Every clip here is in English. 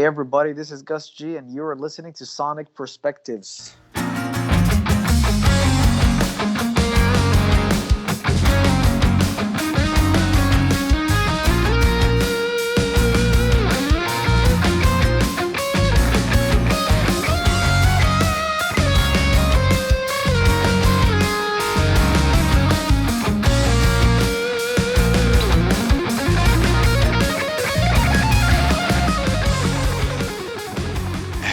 Hey everybody, this is Gus G, and you are listening to Sonic Perspectives.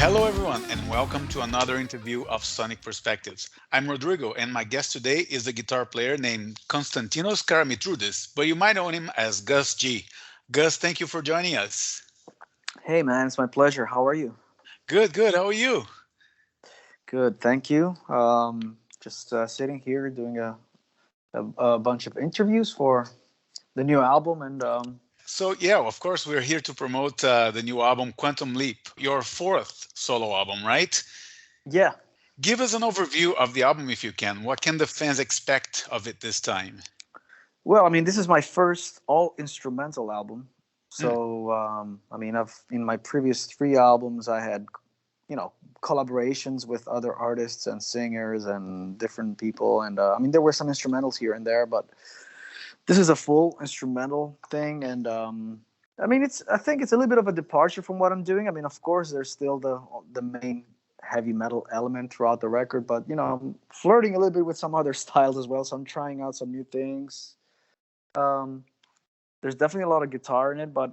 Hello, everyone, and welcome to another interview of Sonic Perspectives. I'm Rodrigo, and my guest today is a guitar player named Konstantinos Karamitroudis, but you might know him as Gus G. Gus, thank you for joining us. Hey man, it's my pleasure. How are you? Good, good. How are you? Good, thank you. Just sitting here doing a bunch of interviews for the new album, and So, of course, we're here to promote the new album, Quantum Leap, your fourth solo album, right? yeah. Give us an overview of the album if you can. What can the fans expect of it this time? Well, I mean, this is my first all instrumental album. Mm, So, I've in my previous three albums, I had, collaborations with other artists and singers and different people, and there were some instrumentals here and there, but this is a full instrumental thing, and I think it's a little bit of a departure from what I'm doing. I mean, of course, there's still the main heavy metal element throughout the record, but I'm flirting a little bit with some other styles as well. So I'm trying out some new things. Um, there's definitely a lot of guitar in it, but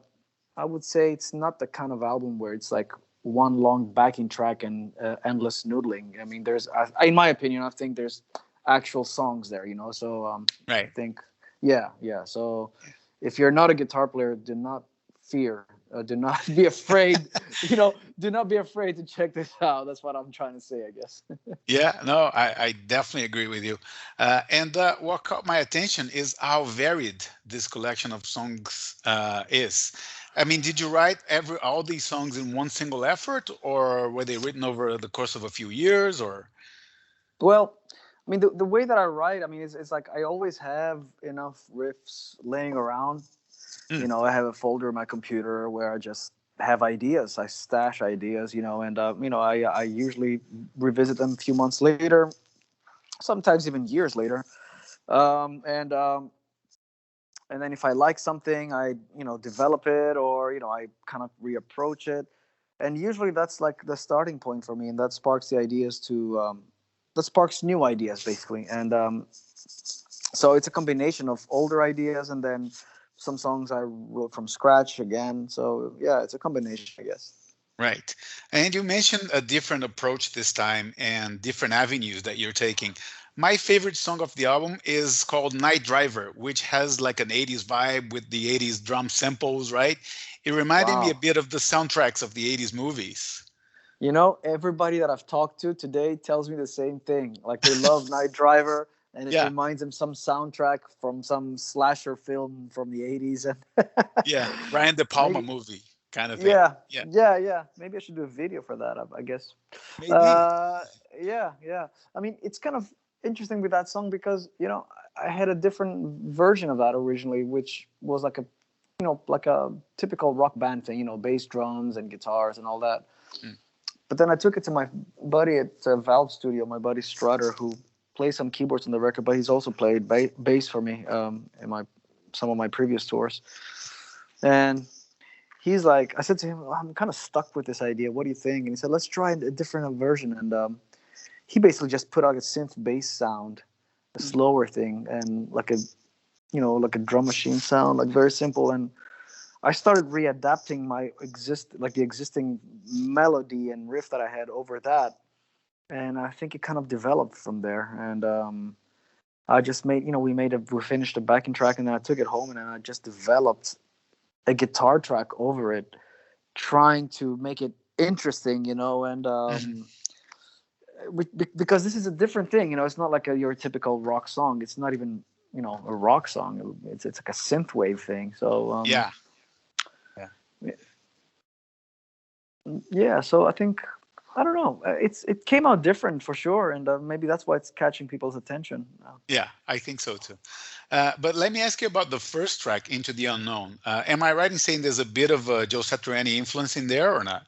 I would say it's not the kind of album where it's like one long backing track and endless noodling. I mean, in my opinion, I think there's actual songs there. So I right. think, yeah. So if you're not a guitar player, do not fear. Do not be afraid. Do not be afraid to check this out. That's what I'm trying to say, I guess. Yeah, no, I definitely agree with you. And what caught my attention is how varied this collection of songs is. I mean, did you write all these songs in one single effort, or were they written over the course of a few years, or? Well, I mean, the way that I write, I mean, it's like I always have enough riffs laying around. Mm, I have a folder in my computer where I just have ideas. I stash ideas, and I usually revisit them a few months later, sometimes even years later. Um, and um, and then if I like something, I develop it, or I kind of reapproach it. And usually that's like the starting point for me, and that sparks the ideas that sparks new ideas basically. And so it's a combination of older ideas and then some songs I wrote from scratch again. So yeah, it's a combination, I guess. right. And you mentioned a different approach this time and different avenues that you're taking. My favorite song of the album is called Night Driver, which has like an 80s vibe with the 80s drum samples, right? It reminded me a Wow. bit of the soundtracks of the 80s movies. Everybody that I've talked to today tells me the same thing. Like they love Night Driver, and it Yeah, reminds them some soundtrack from some slasher film from the 80s. And yeah. Brian De Palma maybe, movie kind of thing. yeah, Yeah, yeah. Maybe I should do a video for that, I guess. maybe. Uh, yeah. I mean, it's kind of interesting with that song because, I had a different version of that originally, which was like a typical rock band thing, bass drums and guitars and all that. Mm, But then I took it to my buddy at Valve Studio, my buddy Strutter, who plays some keyboards on the record, but he's also played bass for me in some of my previous tours. And he's like, I said to him, I'm kind of stuck with this idea. What do you think? And he said, let's try a different version. And he basically just put out a synth bass sound, a mm. slower thing, and like a drum machine sound, like very simple. And I started readapting the existing melody and riff that I had over that, and I think it kind of developed from there. And I just we finished the backing track, and then I took it home, and then I just developed a guitar track over it, trying to make it interesting, and Mhm. because this is a different thing, it's not like your typical rock song. It's not even a rock song. It's like a synthwave thing. So Yeah, yeah. yeah, so I think I don't know. It came out different for sure, and maybe that's why it's catching people's attention. Yeah, I think so too. But let me ask you about the first track, Into the Unknown. Am I right in saying there's a bit of a Joe Satriani influence in there or not?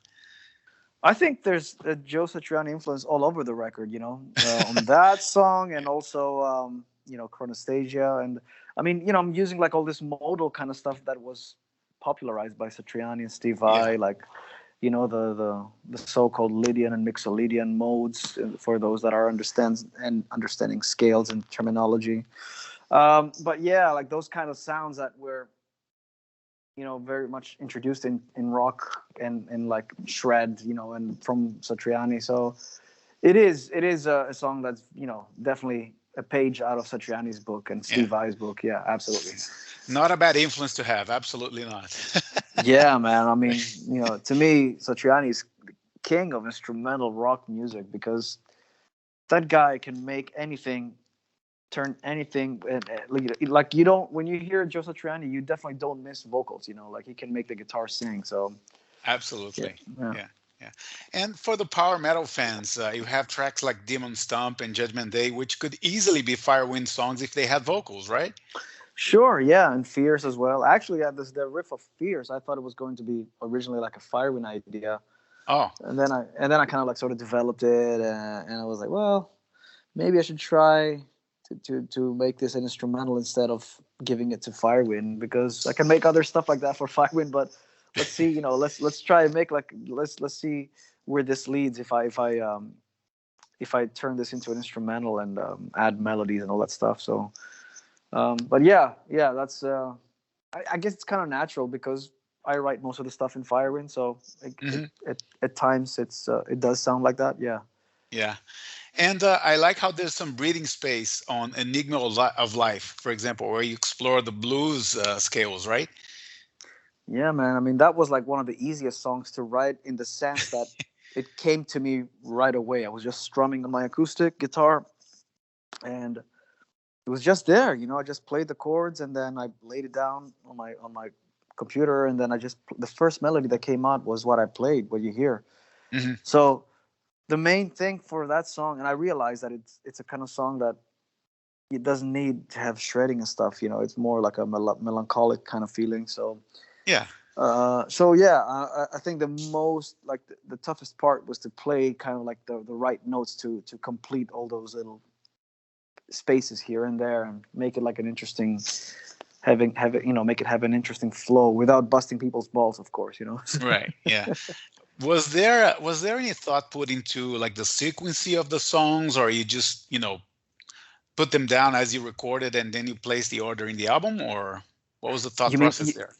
I think there's a Joe Satriani influence all over the record, on that song and also, Chronostasia. And I mean, I'm using like all this modal kind of stuff that was popularized by Satriani and Steve Yeah. Vai, like, the so-called Lydian and Mixolydian modes for those that are understanding scales and terminology. But yeah, like those kind of sounds that were, very much introduced in rock and like shred, and from Satriani. So it is a song that's, definitely a page out of Satriani's book and Yeah. Steve Vai's book. Yeah, absolutely. Not a bad influence to have. Absolutely not. Yeah, man. I mean, to me, Satriani's king of instrumental rock music because that guy can make anything turn anything like you don't when you hear Joe Satriani, you definitely don't miss vocals. Like he can make the guitar sing. So yeah, Absolutely. yeah. Yeah. Yeah. And for the power metal fans, you have tracks like Demon Stomp and Judgment Day, which could easily be Firewind songs if they had vocals, right? Sure, yeah, and Fierce as well. Actually, yeah, the riff of Fierce, I thought it was going to be originally like a Firewind idea, Oh, and then I kind of like sort of developed it, and I was like, well, maybe I should try to make this an instrumental instead of giving it to Firewind because I can make other stuff like that for Firewind, but let's see, let's try and make like let's see where this leads if I turn this into an instrumental and add melodies and all that stuff. So. But yeah, that's. I guess it's kind of natural because I write most of the stuff in Firewind, so hmm at times it does sound like that. Yeah. yeah. And I like how there's some breathing space on Enigma of Life, for example, where you explore the blues scales, right? Yeah, man. I mean, that was like one of the easiest songs to write in the sense that it came to me right away. I was just strumming on my acoustic guitar, and it was just there. I just played the chords, and then I laid it down on my computer, and then the first melody that came out was what I played, what you hear. hmm So the main thing for that song, and I realized that it's a kind of song that it doesn't need to have shredding and stuff. It's more like a melancholic kind of feeling. So, Yeah. so yeah, I think the most like the toughest part was to play kind of like the right notes to complete all those little spaces here and there and make it like an interesting make it have an interesting flow without busting people's balls, of course. Right. Yeah. Was there any thought put into like the sequency of the songs, or you just put them down as you recorded and then you place the order in the album, or what was the thought You mean process there?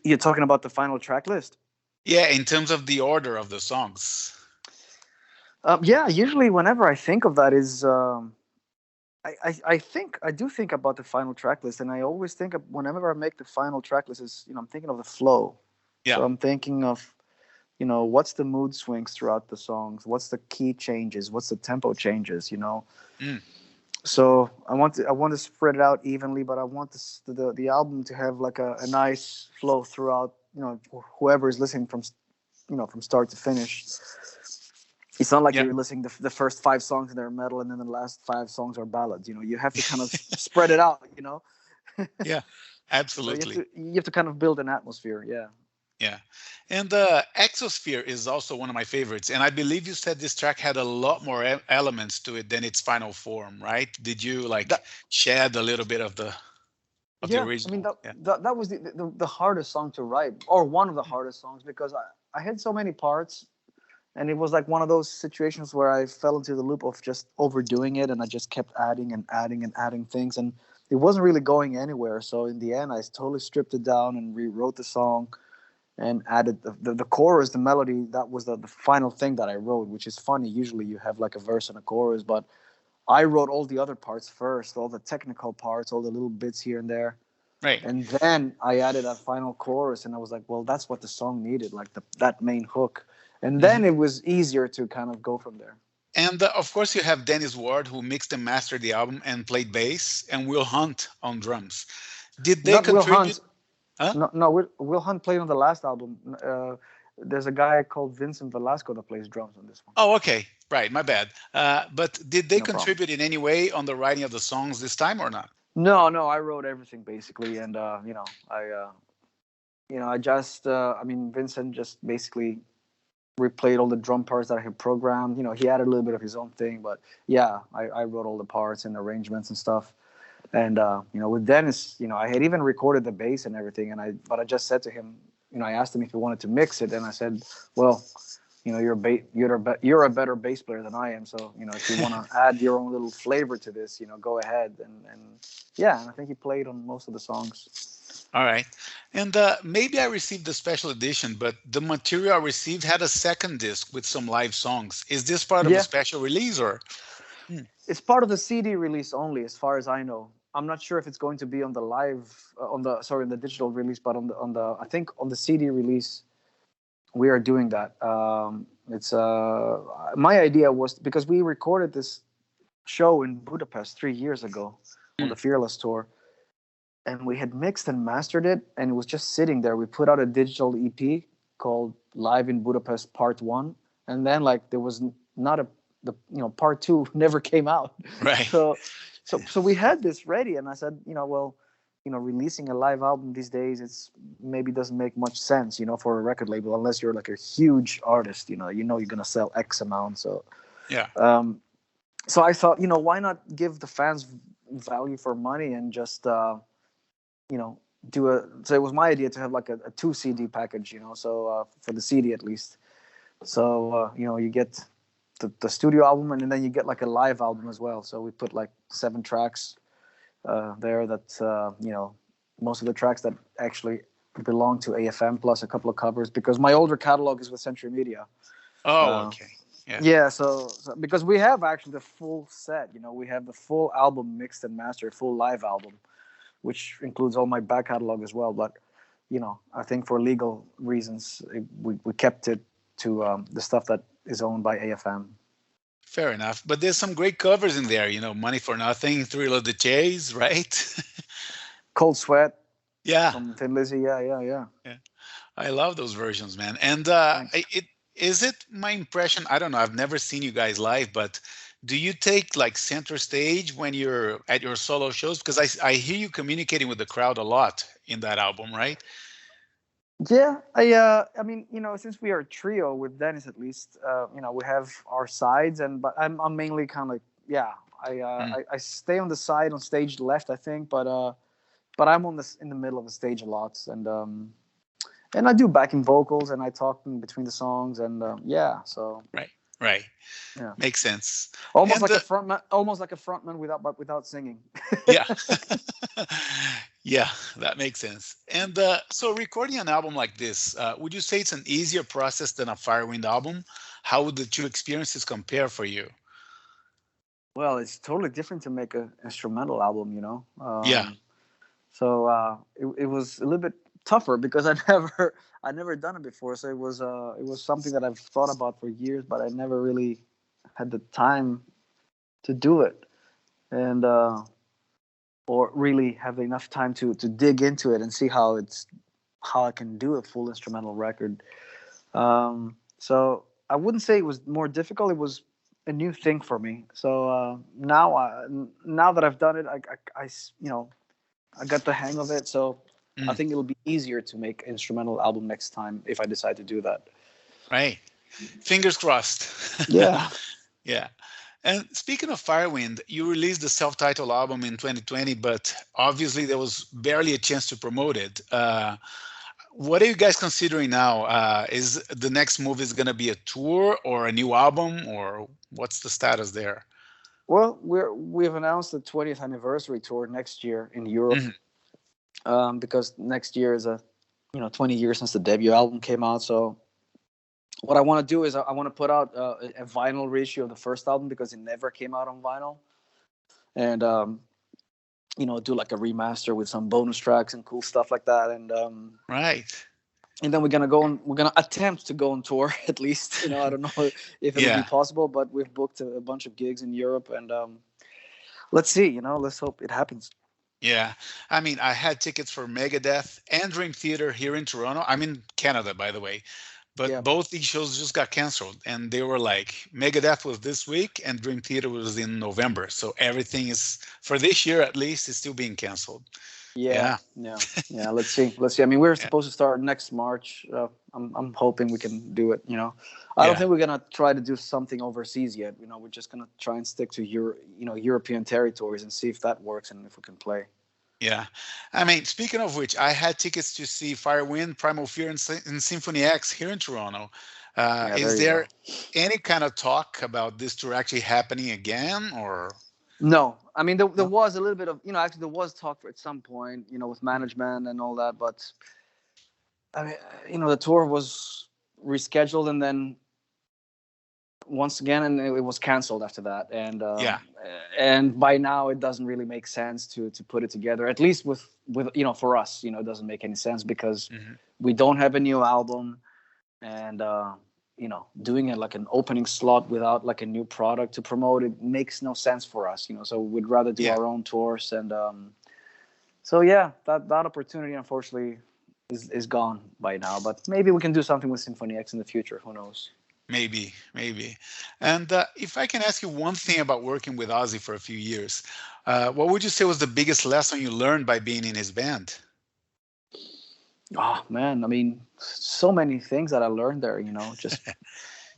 you're talking about the final track list? Yeah, in terms of the order of the songs. Yeah, usually whenever I think of that is I do think about the final track list, and I always think of whenever I make the final track list is I'm thinking of the flow. Yeah. So I'm thinking of what's the mood swings throughout the songs, what's the key changes, what's the tempo changes. Mm, So I want to spread it out evenly, but I want the album to have like a nice flow throughout. Whoever is listening from start to finish. It's not like yeah. you're listening to the first 5 songs and they're metal, and then the last 5 songs are ballads. You have to kind of spread it out. Yeah. So you have Absolutely. to you have to kind of build an atmosphere. Yeah. Yeah. And Exosphere is also one of my favorites. And I believe you said this track had a lot more elements to it than its final form, right? Did you like That shed a little bit of the yeah. I mean original? Yeah. that was the hardest song to write, or one of the hardest songs, because I had so many parts, and it was like one of those situations where I fell into the loop of just overdoing it, and I just kept adding and adding and adding things, and it wasn't really going anywhere. So in the end, I totally stripped it down and rewrote the song and added the chorus, the melody. That was the final thing that I wrote, which is funny. Usually you have like a verse and a chorus, but I wrote all the other parts first, all the technical parts, all the little bits here and there. Right. And then I added a final chorus, and I was like, well, that's what the song needed, like that main hook. And hmm then it was easier to kind of go from there. And of course, you have Dennis Ward, who mixed and mastered the album and played bass, and Will Hunt on drums. Did they Not Will contribute? Hunt. Huh? No, Will Hunt played on the last album. There's a guy called Vincent Velasco that plays drums on this one. Oh, okay. Right. My bad. But did they No problem. contribute in any way on the writing of the songs this time or not? No, I wrote everything basically, and I just, I mean, Vincent just basically replayed all the drum parts that I had programmed. You know, he added a little bit of his own thing, but yeah, I wrote all the parts and arrangements and stuff. And you know, with Dennis, you know, I had even recorded the bass and everything, but I just said to him, you know, I asked him if he wanted to mix it, and I said, well, you know, you're a better bass player than I am, so you know, if you want to add your own little flavor to this, you know, go ahead. And yeah, and I think he played on most of the songs. All right. And maybe I received the special edition, but the material I received had a second disc with some live songs. Is this part of a Yeah, special release or? it's part of the CD release only, as far as I know. I'm not sure if it's going to be on the on the digital release, but on the I think on the CD release, we are doing that. It's my idea was because we recorded this show in Budapest 3 years ago on the Fearless tour, and we had mixed and mastered it, and it was just sitting there. We put out a digital EP called Live in Budapest Part 1, and then like there was not Part 2 never came out. Right. So we had this ready, and I said, well, releasing a live album these days, it's maybe doesn't make much sense, for a record label, unless you're like a huge artist, you're gonna sell X amount. So yeah. So I thought, why not give the fans value for money and just so it was my idea to have like a 2 CD package, so for the CD at least. So you get the studio album, and then you get like a live album as well. So we put like 7 tracks there that most of the tracks that actually belong to AFM, plus a couple of covers, because my older catalog is with Century Media. Okay. Yeah, so because we have actually the full set, we have the full album mixed and mastered, full live album, which includes all my back catalog as well. But I think for legal reasons, we kept it to the stuff that is owned by AFM. Fair enough. But there's some great covers in there, Money for Nothing, Thrill of the Chase, right? Cold Sweat. Yeah. From Thin Lizzy. Yeah. I love those versions, man. And is it my impression? I don't know. I've never seen you guys live, but do you take like center stage when you're at your solo shows? Because I hear you communicating with the crowd a lot in that album, right? Yeah, I mean, since we are a trio with Dennis, at least, we have our sides, but I'm mainly kind of like, I stay on the side on stage left, I think, but I'm in the middle of the stage a lot, and I do backing vocals, and I talk in between the songs, and so right, yeah, makes sense. Almost like a frontman without singing. Yeah. Yeah, that makes sense. And so recording an album like this, would you say it's an easier process than a Firewind album? How would the 2 experiences compare for you? Well, it's totally different to make an instrumental album, Yeah. So it was a little bit tougher because I never done it before. So it was something that I've thought about for years, but I never really had the time to do it, and or really have enough time to dig into it and see how I can do a full instrumental record. So I wouldn't say it was more difficult. It was a new thing for me. So now that I've done it, I got the hang of it. So I think it'll be easier to make an instrumental album next time if I decide to do that. Right. Fingers crossed. Yeah. Yeah. And speaking of Firewind, you released the self-titled album in 2020, but obviously there was barely a chance to promote it. What are you guys considering now? Is the next move is going to be a tour or a new album, or what's the status there? Well, we've announced the 20th anniversary tour next year in Europe, because next year is 20 years since the debut album came out. So what I want to do is I want to put out a vinyl reissue of the first album, because it never came out on vinyl, and do like a remaster with some bonus tracks and cool stuff like that, and right. And then we're gonna attempt to go on tour at least. I don't know if it'll be possible, but we've booked a bunch of gigs in Europe, and let's see. Let's hope it happens. Yeah, I mean, I had tickets for Megadeth and Dream Theater here in Toronto. I'm in Canada, by the way. But both these shows just got canceled, and they were like, Megadeth was this week and Dream Theater was in November. So everything is, for this year at least, is still being canceled. Yeah. Let's see. I mean, we're supposed to start next March, I'm hoping we can do it. I don't Yeah. think we're gonna try to do something overseas yet. We're just gonna try and stick to European territories and see if that works and if we can play. Yeah. I mean, speaking of which, I had tickets to see Firewind, Primal Fear, and Symphony X here in Toronto. Yeah, there Is you go. there any kind of talk about this tour actually happening again, or No, I mean there no? was a little bit of actually there was talk at some point with management and all that, but I mean the tour was rescheduled and then once again and it was canceled after that, Yeah. and by now it doesn't really make sense to put it together, at least with for us. It doesn't make any sense because Hmm. we don't have a new album, and doing it like an opening slot without like a new product to promote it makes no sense for us. So we'd rather do Yeah. our own tours, and so yeah, that opportunity unfortunately is gone by now, but maybe we can do something with Symphony X in the future, who knows. Maybe, maybe. And if I can ask you one thing about working with Ozzy for a few years, what would you say was the biggest lesson you learned by being in his band? Oh man, I mean, so many things that I learned there. Just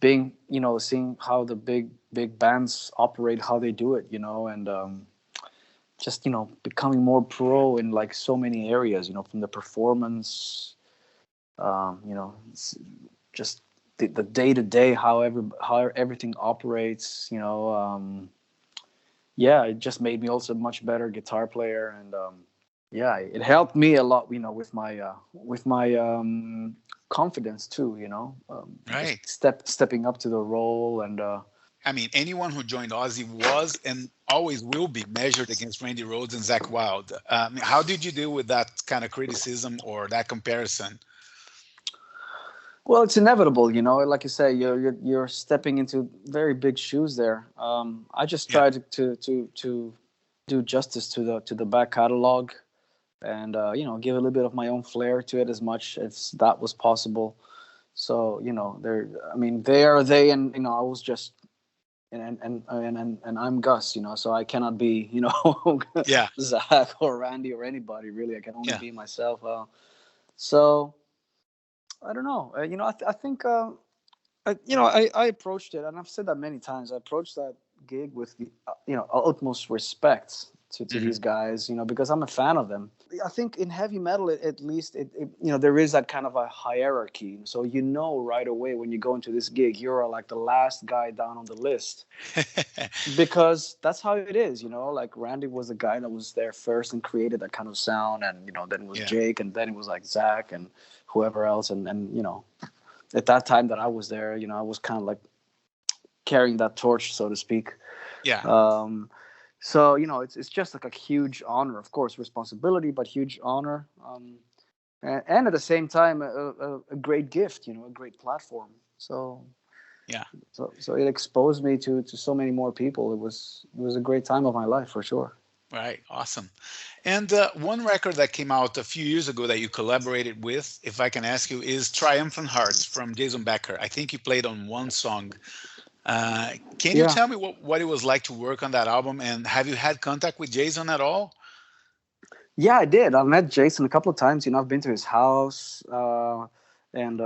being, seeing how the big bands operate, how they do it. And just becoming more pro in like so many areas. From the performance, just the day to day, how everything operates. Yeah, it just made me also a much better guitar player, and yeah, it helped me a lot, with my confidence too. Just Right. stepping up to the role, and I mean, anyone who joined Ozzy was and always will be measured against Randy Rhoads and Zach Wild. How did you deal with that kind of criticism or that comparison? well, it's inevitable. Like you say, you're stepping into very big shoes there. I just Yeah. tried to do justice to the back catalog, and give a little bit of my own flair to it as much as that was possible. So they're, I mean, they are they, and I was just, and I'm Gus, so I cannot be Yeah. Zach or Randy or anybody really. I can only Yeah. be myself. So I don't know. I think I approached it, and I've said that many times. I approached that gig with the utmost respect to Hmm. these guys, because I'm a fan of them. I think in heavy metal, at least, there is that kind of a hierarchy. So right away when you go into this gig, you're like the last guy down on the list, because that's how it is. Like Randy was the guy that was there first and created that kind of sound, and then it was Yeah. Jake, and then it was like Zach and whoever else, and at that time that I was there, I was kind of like carrying that torch, so to speak. Yeah. Um, so it's just like a huge honor, of course, responsibility, but huge honor, and at the same time, a great gift, a great platform. So Yeah. so it exposed me to so many more people. It was a great time of my life for sure. Right. Awesome. And one record that came out a few years ago that you collaborated with, if I can ask you, is Triumphant Hearts from Jason Becker. I think you played on one song. Can you Yeah. tell me what it was like to work on that album? And have you had contact with Jason at all? Yeah, I did. I met Jason a couple of times. I've been to his house, and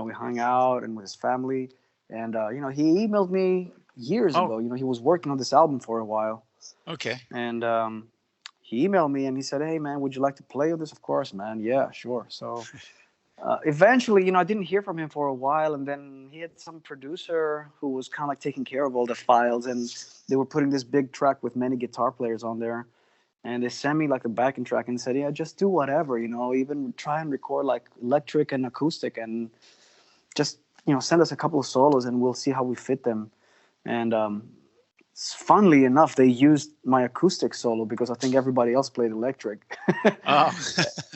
we hung out and with his family. And he emailed me years Oh, ago. He was working on this album for a while, okay. and he emailed me and he said, "Hey, man, would you like to play with this?" Of course, man. Yeah, sure. So eventually, I didn't hear from him for a while, and then he had some producer who was kind of like taking care of all the files, and they were putting this big track with many guitar players on there, and they sent me like the backing track and said, "Yeah, just do whatever, even try and record like electric and acoustic, and just send us a couple of solos, and we'll see how we fit them." And funnily enough, they used my acoustic solo because I think everybody else played electric. Oh,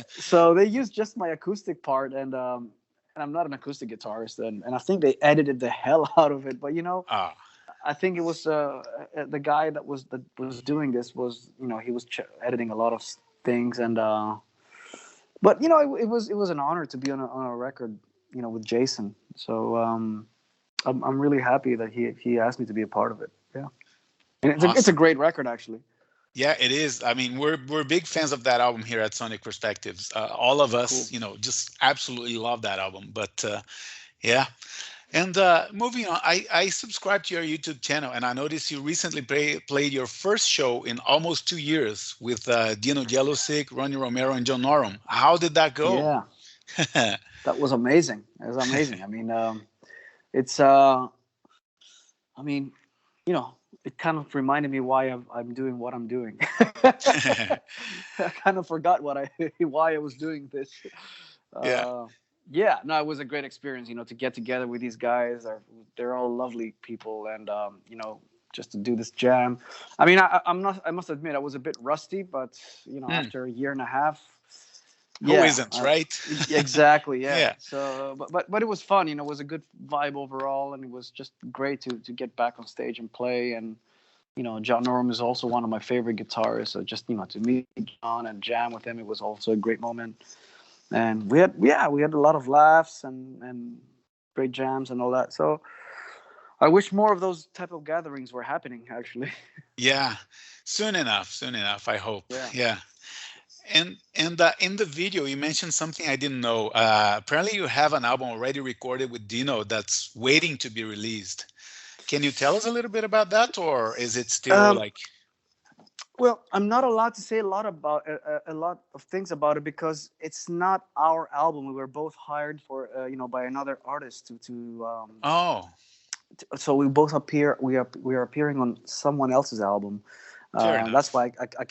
So they used just my acoustic part, and I'm not an acoustic guitarist, and I think they edited the hell out of it. But ah, I think it was the guy that was doing this was he was editing a lot of things, and but it was an honor to be on a record with Jason. So I'm really happy that he asked me to be a part of it. Yeah, and it's a awesome. great record actually. Yeah, it is. I mean, we're big fans of that album here at Sonic Perspectives. All of us, Cool. just absolutely love that album. But yeah. And moving on, I subscribed to your YouTube channel, and I noticed you recently played your first show in almost 2 years with Dino Yellowsick, Ronnie Romero, and John Norham. How did that go? Yeah, that was amazing. It was amazing. I mean, it's I mean, you know, it kind of reminded me why I'm doing what I'm doing. I kind of forgot why I was doing this. Yeah. Uh, yeah, no, it was a great experience. To get together with these guys. They're all lovely people, and just to do this jam. I mean, I'm not. I must admit, I was a bit rusty, but Hmm. after a year and a half, Who yeah, isn't, right? exactly, yeah. Yeah. So, but it was fun. It was a good vibe overall, and it was just great to get back on stage and play. And John Norham is also one of my favorite guitarists. So just to meet John and jam with him, it was also a great moment. And we had a lot of laughs and great jams and all that. So I wish more of those type of gatherings were happening. Actually, Yeah. Soon enough. Soon enough. I hope. yeah. Yeah. And in the video, you mentioned something I didn't know. Apparently, you have an album already recorded with Dino that's waiting to be released. Can you tell us a little bit about that, or is it still Um, like? Well, I'm not allowed to say a lot of things about it because it's not our album. We were both hired for by another artist Oh, so we both appear we are appearing on someone else's album. fair That's enough. why I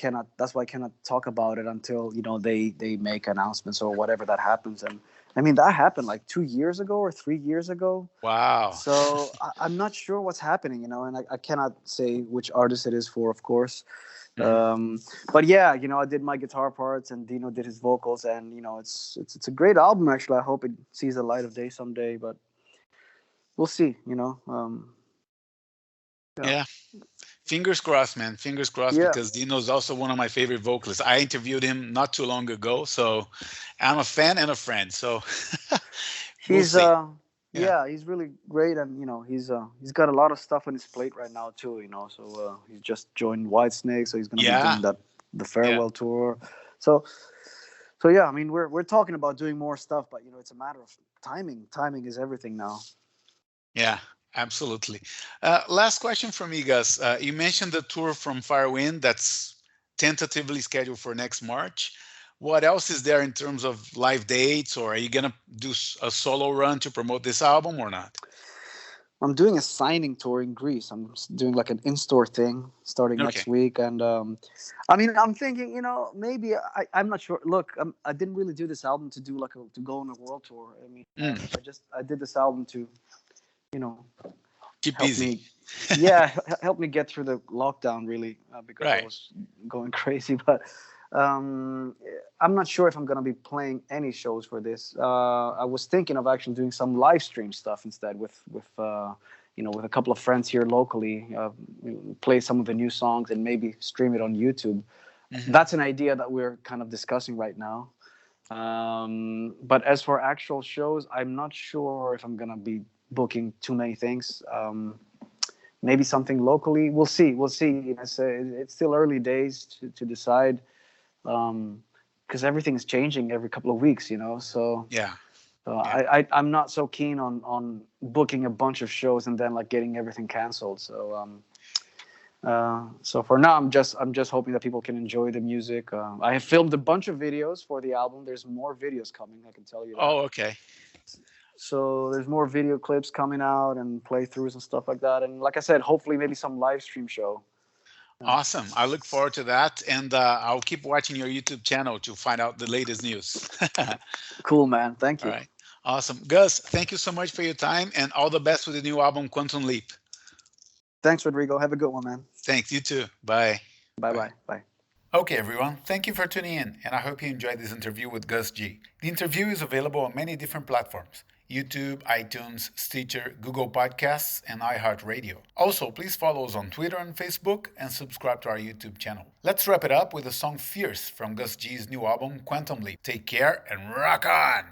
cannot talk about it until they make announcements or whatever that happens. And I mean that happened like 2 years ago or 3 years ago. Wow. So I'm not sure what's happening, and I cannot say which artist it is for, of course. Mhm. But yeah, I did my guitar parts and Dino did his vocals, and it's a great album actually. I hope it sees the light of day someday, but we'll see. Yeah, Yeah. Fingers crossed, man. Fingers crossed, yeah. because Dino's also one of my favorite vocalists. I interviewed him not too long ago, so I'm a fan and a friend. So we'll He's see. Yeah. yeah, he's really great, and he's got a lot of stuff on his plate right now too. So he's just joined Whitesnake, so he's gonna be Yeah. doing the Yeah. farewell tour. So so yeah, I mean we're talking about doing more stuff, but it's a matter of timing. Timing is everything now. Yeah. Absolutely. Last question from me, Gus. You mentioned the tour from Firewind that's tentatively scheduled for next March. What else is there in terms of live dates, or are you gonna do a solo run to promote this album or not? I'm doing a signing tour in Greece. I'm doing like an in-store thing starting Okay. next week, and I mean, I'm thinking, maybe I'm not sure. Look, I didn't really do this album to do to go on a world tour. I mean, Mm, I did this album to, you know, keep help busy. me, yeah, help me get through the lockdown really, because I Right. was going crazy. But um, I'm not sure if I'm gonna be playing any shows for this. I was thinking of actually doing some live stream stuff instead with a couple of friends here locally. Play some of the new songs and maybe stream it on YouTube. Hmm. That's an idea that we're kind of discussing right now. But as for actual shows, I'm not sure if I'm gonna be booking too many things. Maybe something locally. We'll see. We'll see. It's still early days to decide, because everything is changing every couple of weeks. So Yeah. Yeah. I'm not so keen on booking a bunch of shows and then like getting everything canceled. So for now, I'm just hoping that people can enjoy the music. I have filmed a bunch of videos for the album. There's more videos coming. I can tell you that. Oh, okay. So there's more video clips coming out and playthroughs and stuff like that. And like I said, hopefully maybe some live stream show. Yeah. Awesome. I look forward to that, and I'll keep watching your YouTube channel to find out the latest news. All Cool, man. Thank you. right. Awesome. Gus, thank you so much for your time, and all the best with the new album, Quantum Leap. Thanks, Rodrigo. Have a good one, man. Thanks. You too. Bye. Bye Bye. bye. Bye. Okay, everyone. Thank you for tuning in, and I hope you enjoyed this interview with Gus G. The interview is available on many different platforms: YouTube, iTunes, Stitcher, Google Podcasts, and iHeartRadio. Also, please follow us on Twitter and Facebook, and subscribe to our YouTube channel. Let's wrap it up with the song Fierce from Gus G's new album, Quantum Leap. Take care and rock on!